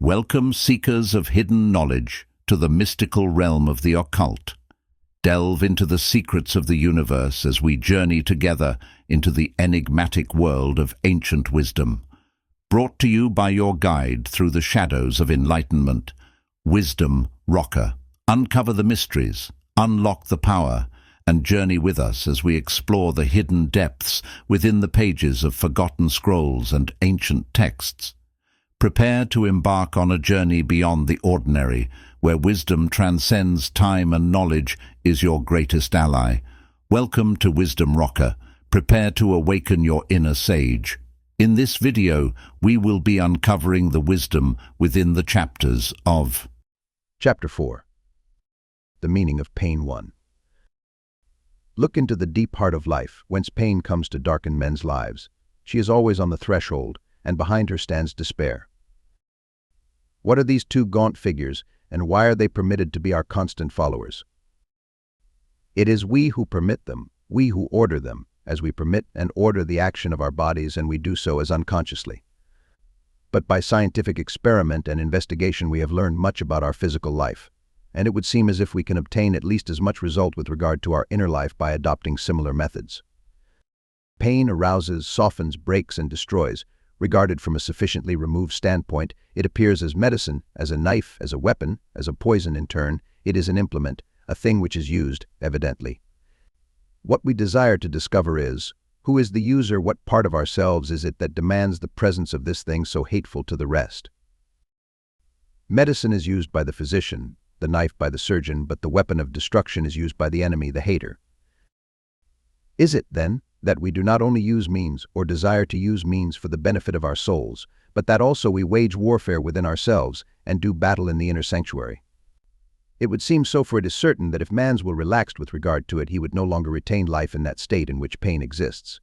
Welcome, seekers of hidden knowledge, to the mystical realm of the occult. Delve into the secrets of the universe as we journey together into the enigmatic world of ancient wisdom. Brought to you by your guide through the shadows of enlightenment, Wisdom Rocker. Uncover the mysteries, unlock the power, and journey with us as we explore the hidden depths within the pages of forgotten scrolls and ancient texts. Prepare to embark on a journey beyond the ordinary, where wisdom transcends time and knowledge is your greatest ally. Welcome to Wisdom Rocker. Prepare to awaken your inner sage. In this video, we will be uncovering the wisdom within the chapters of Chapter 4. The Meaning of Pain 1. Look into the deep heart of life, whence pain comes to darken men's lives. She is always on the threshold, and behind her stands despair. What are these two gaunt figures, and why are they permitted to be our constant followers? It is we who permit them, we who order them, as we permit and order the action of our bodies, and we do so as unconsciously. But by scientific experiment and investigation we have learned much about our physical life, and it would seem as if we can obtain at least as much result with regard to our inner life by adopting similar methods. Pain arouses, softens, breaks, and destroys. Regarded from a sufficiently removed standpoint, it appears as medicine, as a knife, as a weapon, as a poison in turn. It is an implement, a thing which is used, evidently. What we desire to discover is, who is the user, what part of ourselves is it that demands the presence of this thing so hateful to the rest? Medicine is used by the physician, the knife by the surgeon, but the weapon of destruction is used by the enemy, the hater. Is it, then, that we do not only use means or desire to use means for the benefit of our souls, but that also we wage warfare within ourselves and do battle in the inner sanctuary? It would seem so, for it is certain that if man's will relaxed with regard to it, he would no longer retain life in that state in which pain exists.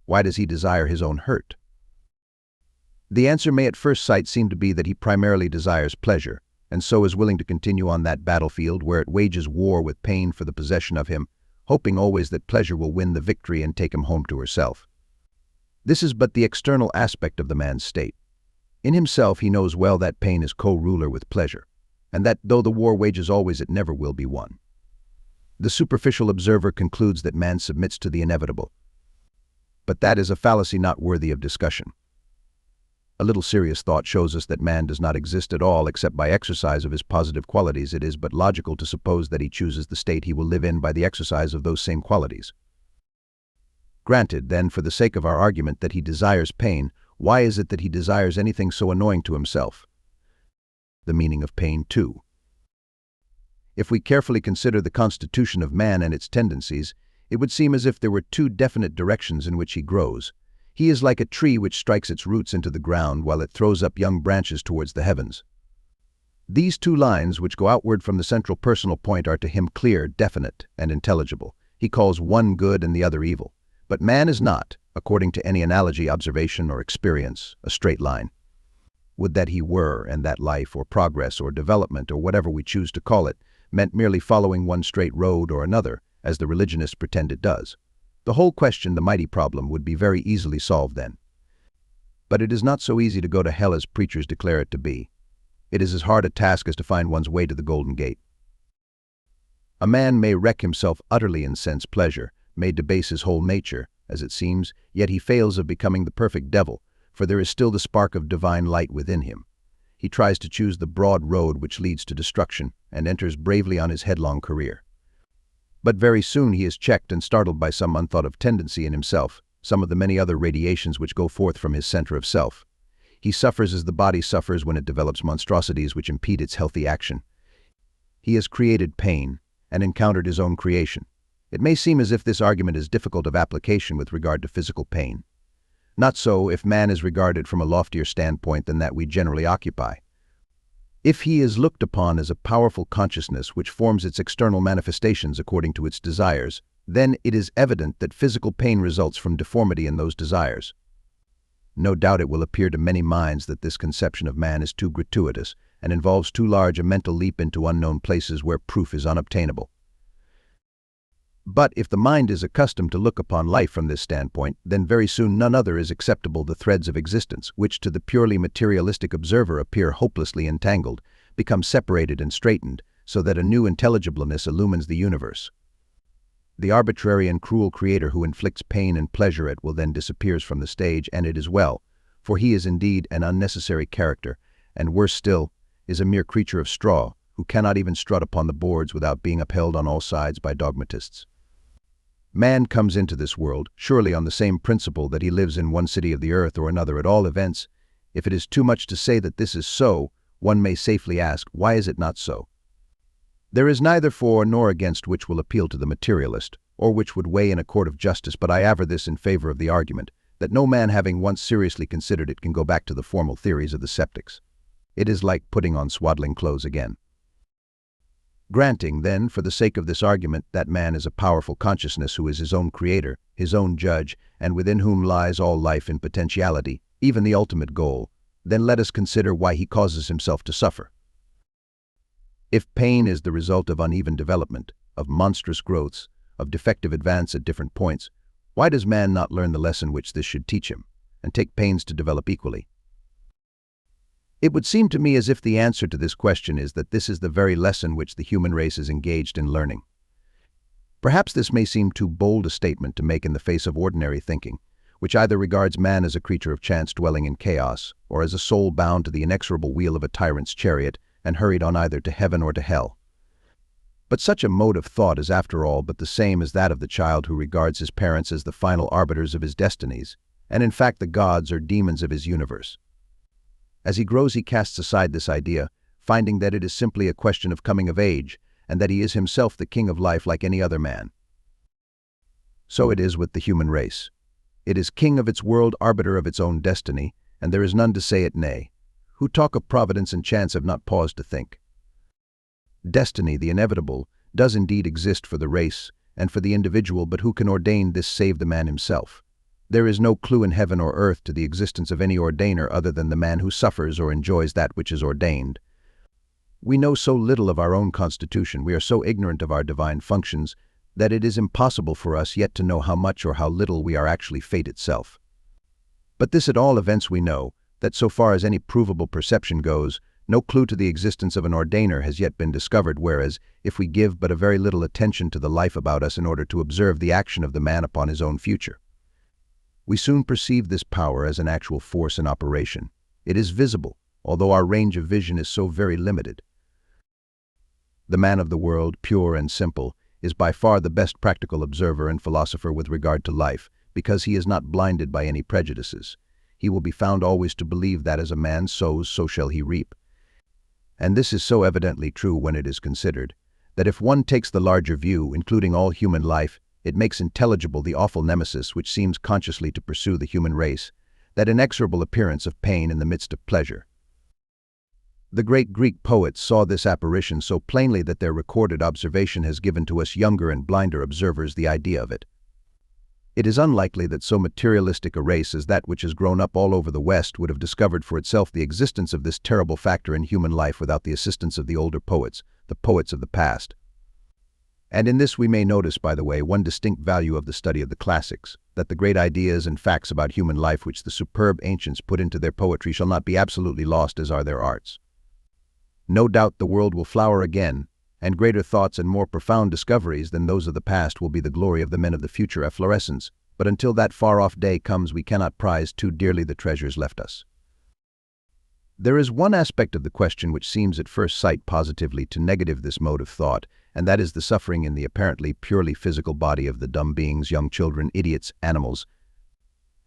Why does he desire his own hurt? The answer may at first sight seem to be that he primarily desires pleasure, and so is willing to continue on that battlefield where it wages war with pain for the possession of him, hoping always that pleasure will win the victory and take him home to herself. This is but the external aspect of the man's state. In himself he knows well that pain is co-ruler with pleasure, and that though the war wages always, it never will be won. The superficial observer concludes that man submits to the inevitable, but that is a fallacy not worthy of discussion. A little serious thought shows us that man does not exist at all except by exercise of his positive qualities. It is but logical to suppose that he chooses the state he will live in by the exercise of those same qualities. Granted, then, for the sake of our argument, that he desires pain, why is it that he desires anything so annoying to himself? The meaning of pain 2. If we carefully consider the constitution of man and its tendencies, it would seem as if there were two definite directions in which he grows. He is like a tree which strikes its roots into the ground while it throws up young branches towards the heavens. These two lines which go outward from the central personal point are to him clear, definite, and intelligible. He calls one good and the other evil. But man is not, according to any analogy, observation, or experience, a straight line. Would that he were, and that life, or progress, or development, or whatever we choose to call it, meant merely following one straight road or another, as the religionists pretend it does. The whole question, the mighty problem, would be very easily solved then. But it is not so easy to go to hell as preachers declare it to be. It is as hard a task as to find one's way to the Golden Gate. A man may wreck himself utterly in sense pleasure, may debase his whole nature, as it seems, yet he fails of becoming the perfect devil, for there is still the spark of divine light within him. He tries to choose the broad road which leads to destruction, and enters bravely on his headlong career. But very soon he is checked and startled by some unthought-of tendency in himself, some of the many other radiations which go forth from his center of self. He suffers as the body suffers when it develops monstrosities which impede its healthy action. He has created pain, and encountered his own creation. It may seem as if this argument is difficult of application with regard to physical pain. Not so if man is regarded from a loftier standpoint than that we generally occupy. If he is looked upon as a powerful consciousness which forms its external manifestations according to its desires, then it is evident that physical pain results from deformity in those desires. No doubt it will appear to many minds that this conception of man is too gratuitous and involves too large a mental leap into unknown places where proof is unobtainable. But if the mind is accustomed to look upon life from this standpoint, then very soon none other is acceptable. The threads of existence, which to the purely materialistic observer appear hopelessly entangled, become separated and straightened, so that a new intelligibleness illumines the universe. The arbitrary and cruel creator who inflicts pain and pleasure at will then disappears from the stage, and it is well, for he is indeed an unnecessary character, and worse still, is a mere creature of straw, who cannot even strut upon the boards without being upheld on all sides by dogmatists. Man comes into this world, surely on the same principle that he lives in one city of the earth or another. At all events, if it is too much to say that this is so, one may safely ask, why is it not so? There is neither for nor against which will appeal to the materialist, or which would weigh in a court of justice, but I aver this in favor of the argument, that no man having once seriously considered it can go back to the formal theories of the skeptics. It is like putting on swaddling clothes again. Granting, then, for the sake of this argument, that man is a powerful consciousness who is his own creator, his own judge, and within whom lies all life in potentiality, even the ultimate goal, then let us consider why he causes himself to suffer. If pain is the result of uneven development, of monstrous growths, of defective advance at different points, why does man not learn the lesson which this should teach him, and take pains to develop equally? It would seem to me as if the answer to this question is that this is the very lesson which the human race is engaged in learning. Perhaps this may seem too bold a statement to make in the face of ordinary thinking, which either regards man as a creature of chance dwelling in chaos, or as a soul bound to the inexorable wheel of a tyrant's chariot and hurried on either to heaven or to hell. But such a mode of thought is after all but the same as that of the child who regards his parents as the final arbiters of his destinies, and in fact the gods or demons of his universe. As he grows, he casts aside this idea, finding that it is simply a question of coming of age, and that he is himself the king of life like any other man. So it is with the human race. It is king of its world, arbiter of its own destiny, and there is none to say it nay. Who talk of providence and chance have not paused to think. Destiny, the inevitable, does indeed exist for the race and for the individual, but who can ordain this save the man himself? There is no clue in heaven or earth to the existence of any ordainer other than the man who suffers or enjoys that which is ordained. We know so little of our own constitution, we are so ignorant of our divine functions, that it is impossible for us yet to know how much or how little we are actually fate itself. But this at all events we know, that so far as any provable perception goes, no clue to the existence of an ordainer has yet been discovered, whereas, if we give but a very little attention to the life about us in order to observe the action of the man upon his own future, we soon perceive this power as an actual force in operation. It is visible, although our range of vision is so very limited. The man of the world, pure and simple, is by far the best practical observer and philosopher with regard to life, because he is not blinded by any prejudices. He will be found always to believe that as a man sows, so shall he reap. And this is so evidently true when it is considered, that if one takes the larger view, including all human life, it makes intelligible the awful nemesis which seems consciously to pursue the human race, that inexorable appearance of pain in the midst of pleasure. The great Greek poets saw this apparition so plainly that their recorded observation has given to us younger and blinder observers the idea of it. It is unlikely that so materialistic a race as that which has grown up all over the West would have discovered for itself the existence of this terrible factor in human life without the assistance of the older poets, the poets of the past. And in this we may notice, by the way, one distinct value of the study of the classics, that the great ideas and facts about human life which the superb ancients put into their poetry shall not be absolutely lost as are their arts. No doubt the world will flower again, and greater thoughts and more profound discoveries than those of the past will be the glory of the men of the future efflorescence, but until that far-off day comes we cannot prize too dearly the treasures left us. There is one aspect of the question which seems at first sight positively to negative this mode of thought, and that is the suffering in the apparently purely physical body of the dumb beings, young children, idiots, animals,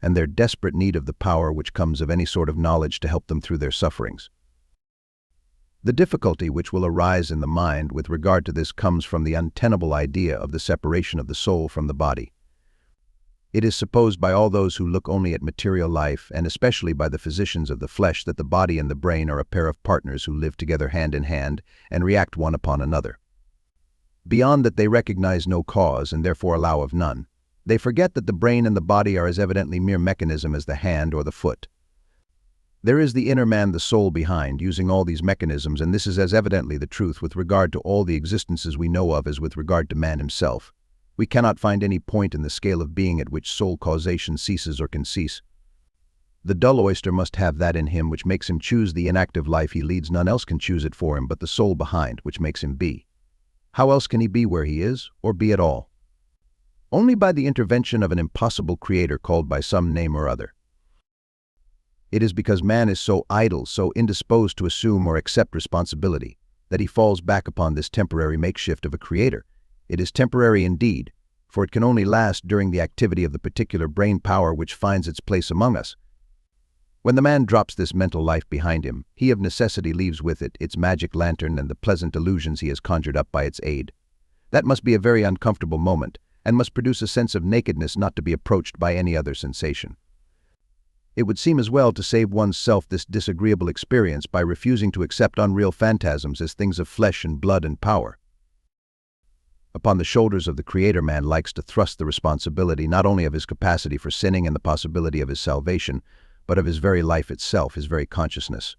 and their desperate need of the power which comes of any sort of knowledge to help them through their sufferings. The difficulty which will arise in the mind with regard to this comes from the untenable idea of the separation of the soul from the body. It is supposed by all those who look only at material life, and especially by the physicians of the flesh, that the body and the brain are a pair of partners who live together hand in hand and react one upon another. Beyond that they recognize no cause and therefore allow of none. They forget that the brain and the body are as evidently mere mechanism as the hand or the foot. There is the inner man, the soul behind, using all these mechanisms, and this is as evidently the truth with regard to all the existences we know of as with regard to man himself. We cannot find any point in the scale of being at which soul causation ceases or can cease. The dull oyster must have that in him which makes him choose the inactive life he leads. None else can choose it for him but the soul behind, which makes him be. How else can he be where he is, or be at all? Only by the intervention of an impossible creator called by some name or other. It is because man is so idle, so indisposed to assume or accept responsibility, that he falls back upon this temporary makeshift of a creator. It is temporary indeed, for it can only last during the activity of the particular brain power which finds its place among us. When the man drops this mental life behind him, he of necessity leaves with it its magic lantern and the pleasant illusions he has conjured up by its aid. That must be a very uncomfortable moment, and must produce a sense of nakedness not to be approached by any other sensation. It would seem as well to save one's self this disagreeable experience by refusing to accept unreal phantasms as things of flesh and blood and power. Upon the shoulders of the Creator, man likes to thrust the responsibility not only of his capacity for sinning and the possibility of his salvation, but of his very life itself, his very consciousness.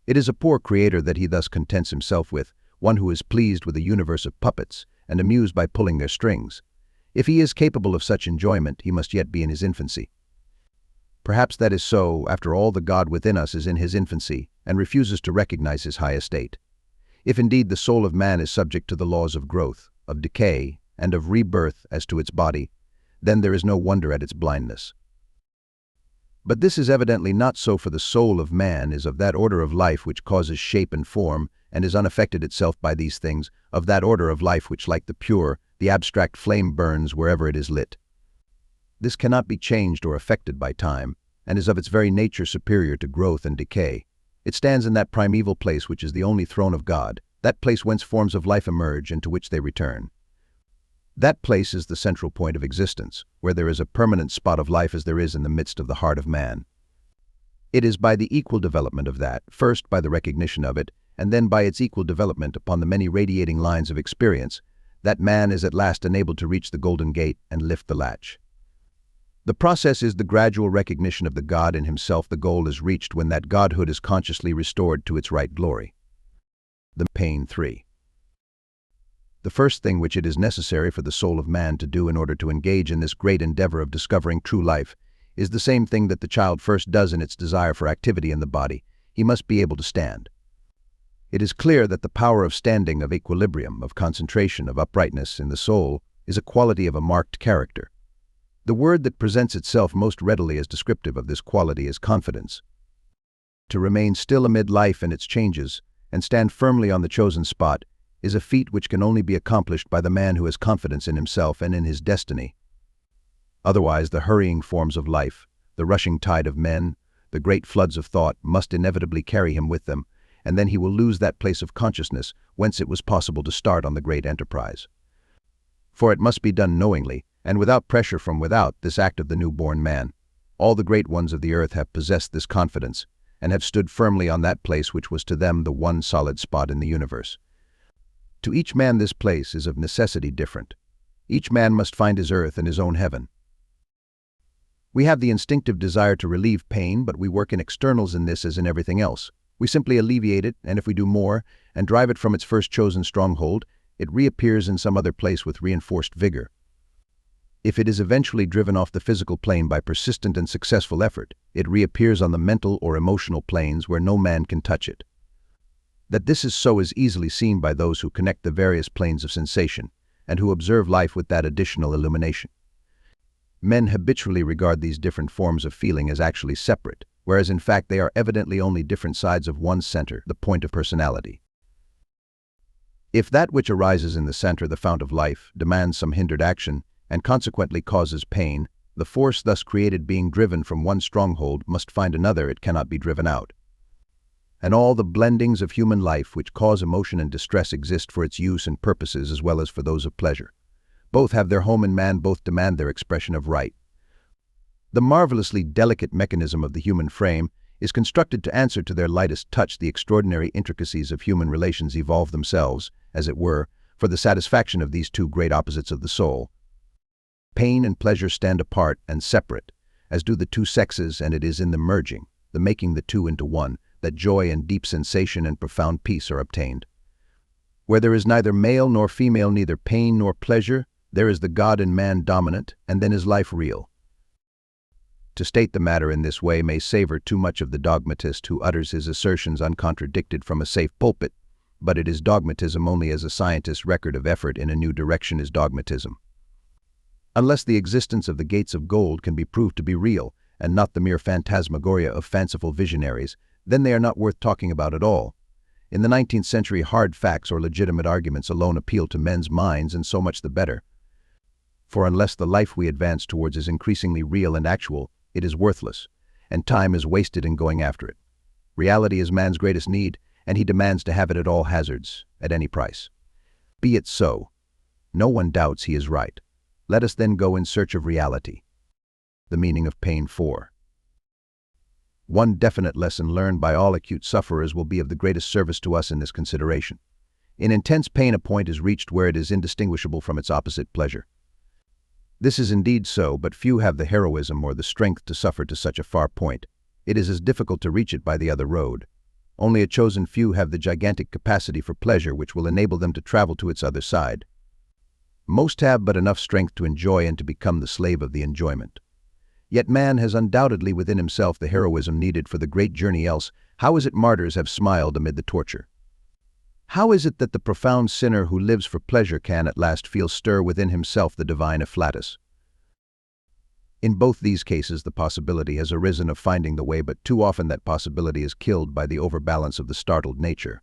It is a poor creator that he thus contents himself with, one who is pleased with a universe of puppets and amused by pulling their strings. If he is capable of such enjoyment, he must yet be in his infancy. Perhaps that is so. After all, the God within us is in his infancy and refuses to recognize his high estate. If indeed the soul of man is subject to the laws of growth, of decay, and of rebirth as to its body, then there is no wonder at its blindness. But this is evidently not so, for the soul of man is of that order of life which causes shape and form, and is unaffected itself by these things, of that order of life which, like the pure, the abstract flame burns wherever it is lit. This cannot be changed or affected by time, and is of its very nature superior to growth and decay. It stands in that primeval place which is the only throne of God, that place whence forms of life emerge and to which they return. That place is the central point of existence, where there is a permanent spot of life as there is in the midst of the heart of man. It is by the equal development of that, first by the recognition of it, and then by its equal development upon the many radiating lines of experience, that man is at last enabled to reach the golden gate and lift the latch. The process is the gradual recognition of the God in himself. The goal is reached when that godhood is consciously restored to its right glory. The pain 3. The first thing which it is necessary for the soul of man to do in order to engage in this great endeavor of discovering true life is the same thing that the child first does in its desire for activity in the body. He must be able to stand. It is clear that the power of standing, of equilibrium, of concentration, of uprightness in the soul is a quality of a marked character. The word that presents itself most readily as descriptive of this quality is confidence. To remain still amid life and its changes, and stand firmly on the chosen spot, is a feat which can only be accomplished by the man who has confidence in himself and in his destiny. Otherwise, the hurrying forms of life, the rushing tide of men, the great floods of thought must inevitably carry him with them, and then he will lose that place of consciousness whence it was possible to start on the great enterprise. For it must be done knowingly, and without pressure from without, this act of the newborn man. All the great ones of the earth have possessed this confidence, and have stood firmly on that place which was to them the one solid spot in the universe. To each man this place is of necessity different. Each man must find his earth and his own heaven. We have the instinctive desire to relieve pain, but we work in externals in this as in everything else. We simply alleviate it, and if we do more, and drive it from its first chosen stronghold, it reappears in some other place with reinforced vigor. If it is eventually driven off the physical plane by persistent and successful effort, it reappears on the mental or emotional planes where no man can touch it. That this is so is easily seen by those who connect the various planes of sensation, and who observe life with that additional illumination. Men habitually regard these different forms of feeling as actually separate, whereas in fact they are evidently only different sides of one center, the point of personality. If that which arises in the center, the fount of life, demands some hindered action, and consequently causes pain, the force thus created being driven from one stronghold must find another it cannot be driven out. And all the blendings of human life which cause emotion and distress exist for its use and purposes as well as for those of pleasure. Both have their home in man, both demand their expression of right. The marvelously delicate mechanism of the human frame is constructed to answer to their lightest touch. The extraordinary intricacies of human relations evolve themselves, as it were, for the satisfaction of these two great opposites of the soul. Pain and pleasure stand apart and separate, as do the two sexes, and it is in the merging, the making the two into one, that joy and deep sensation and profound peace are obtained. Where there is neither male nor female, neither pain nor pleasure, There is the God in man dominant, and then is life real. To state the matter in this way may savor too much of the dogmatist who utters his assertions uncontradicted from a safe pulpit, but it is dogmatism only as a scientist's record of effort in a new direction is dogmatism. Unless the existence of the gates of gold can be proved to be real, and not the mere phantasmagoria of fanciful visionaries, then they are not worth talking about at all. In the 19th century, hard facts or legitimate arguments alone appeal to men's minds, and so much the better. For unless the life we advance towards is increasingly real and actual, it is worthless, and time is wasted in going after it. Reality is man's greatest need, and he demands to have it at all hazards, at any price. Be it so. No one doubts he is right. Let us then go in search of reality. The meaning of pain 4. One definite lesson learned by all acute sufferers will be of the greatest service to us in this consideration. In intense pain, a point is reached where it is indistinguishable from its opposite, pleasure. This is indeed so, but few have the heroism or the strength to suffer to such a far point. It is as difficult to reach it by the other road. Only a chosen few have the gigantic capacity for pleasure which will enable them to travel to its other side. Most have but enough strength to enjoy and to become the slave of the enjoyment. Yet man has undoubtedly within himself the heroism needed for the great journey, else how is it martyrs have smiled amid the torture? How is it that the profound sinner who lives for pleasure can at last feel stir within himself the divine afflatus? In both these cases the possibility has arisen of finding the way, but too often that possibility is killed by the overbalance of the startled nature.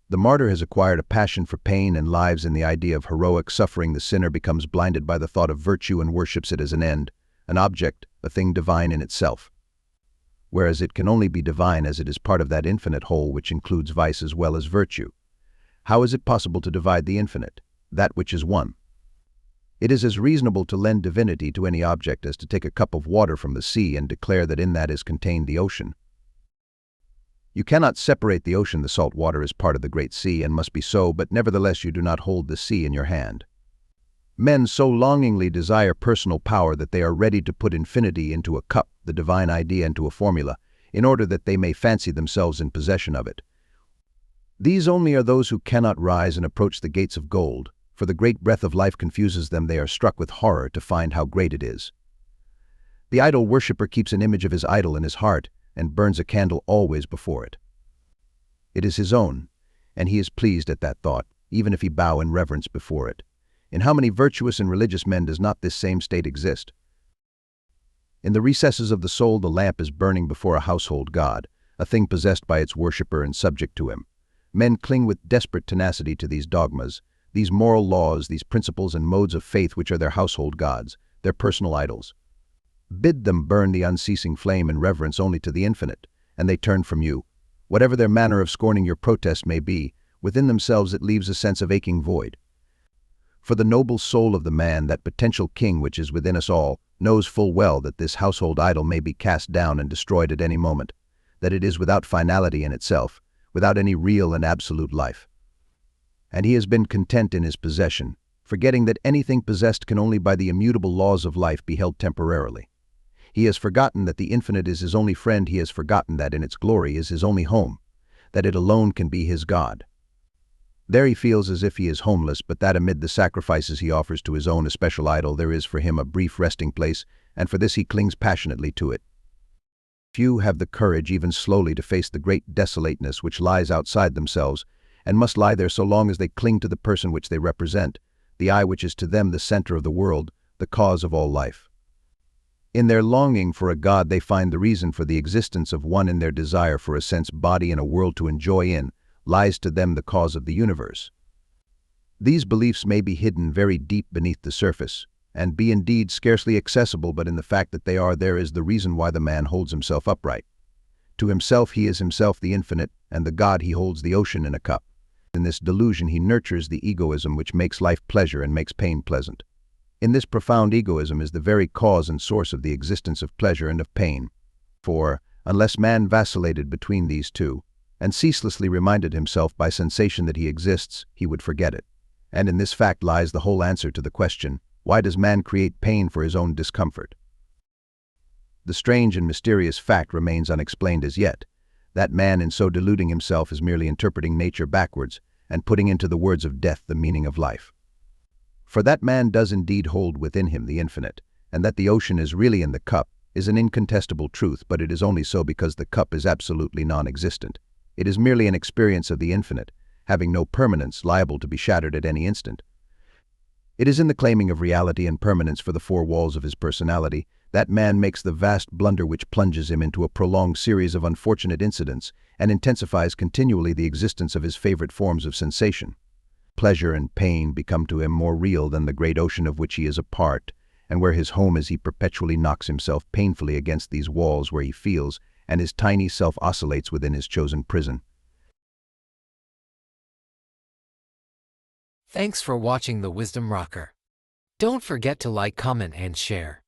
The martyr has acquired a passion for pain and lives in the idea of heroic suffering. The sinner becomes blinded by the thought of virtue and worships it as an end, an object, a thing divine in itself. Whereas it can only be divine as it is part of that infinite whole which includes vice as well as virtue. How is it possible to divide the infinite, that which is one? It is as reasonable to lend divinity to any object as to take a cup of water from the sea and declare that in that is contained the ocean. You cannot separate the ocean. The salt water is part of the great sea and must be so, but nevertheless you do not hold the sea in your hand. Men so longingly desire personal power that they are ready to put infinity into a cup, the divine idea into a formula, in order that they may fancy themselves in possession of it. These only are those who cannot rise and approach the gates of gold, for the great breath of life confuses them. They are struck with horror to find how great it is. The idol worshipper keeps an image of his idol in his heart and burns a candle always before it. It is his own, and he is pleased at that thought, even if he bow in reverence before it. In how many virtuous and religious men does not this same state exist? In the recesses of the soul the lamp is burning before a household god, a thing possessed by its worshipper and subject to him. Men cling with desperate tenacity to these dogmas, these moral laws, these principles and modes of faith which are their household gods, their personal idols. Bid them burn the unceasing flame in reverence only to the infinite, and they turn from you. Whatever their manner of scorning your protest may be, within themselves it leaves a sense of aching void. For the noble soul of the man, that potential king which is within us all, knows full well that this household idol may be cast down and destroyed at any moment, that it is without finality in itself, without any real and absolute life. And he has been content in his possession, forgetting that anything possessed can only by the immutable laws of life be held temporarily. He has forgotten that the infinite is his only friend. He has forgotten that in its glory is his only home, that it alone can be his God. There he feels as if he is homeless, but that amid the sacrifices he offers to his own especial idol there is for him a brief resting place, and for this he clings passionately to it. Few have the courage even slowly to face the great desolateness which lies outside themselves, and must lie there so long as they cling to the person which they represent, the I which is to them the center of the world, the cause of all life. In their longing for a God they find the reason for the existence of one. In their desire for a sense body and a world to enjoy in, lies to them the cause of the universe. These beliefs may be hidden very deep beneath the surface, and be indeed scarcely accessible, but in the fact that they are there is the reason why the man holds himself upright. To himself he is himself the infinite, and the God he holds the ocean in a cup. In this delusion he nurtures the egoism which makes life pleasure and makes pain pleasant. In this profound egoism is the very cause and source of the existence of pleasure and of pain. For, unless man vacillated between these two, and ceaselessly reminded himself by sensation that he exists, he would forget it. And in this fact lies the whole answer to the question, why does man create pain for his own discomfort? The strange and mysterious fact remains unexplained as yet, that man in so deluding himself is merely interpreting nature backwards and putting into the words of death the meaning of life. For that man does indeed hold within him the infinite, and that the ocean is really in the cup is an incontestable truth, but it is only so because the cup is absolutely non-existent. It is merely an experience of the infinite, having no permanence, liable to be shattered at any instant. It is in the claiming of reality and permanence for the four walls of his personality that man makes the vast blunder which plunges him into a prolonged series of unfortunate incidents and intensifies continually the existence of his favorite forms of sensation. Pleasure and pain become to him more real than the great ocean of which he is a part, and where his home is he perpetually knocks himself painfully against these walls where he feels, and his tiny self oscillates within his chosen prison. Thanks for watching the Wisdom Rocker. Don't forget to like, comment, and share.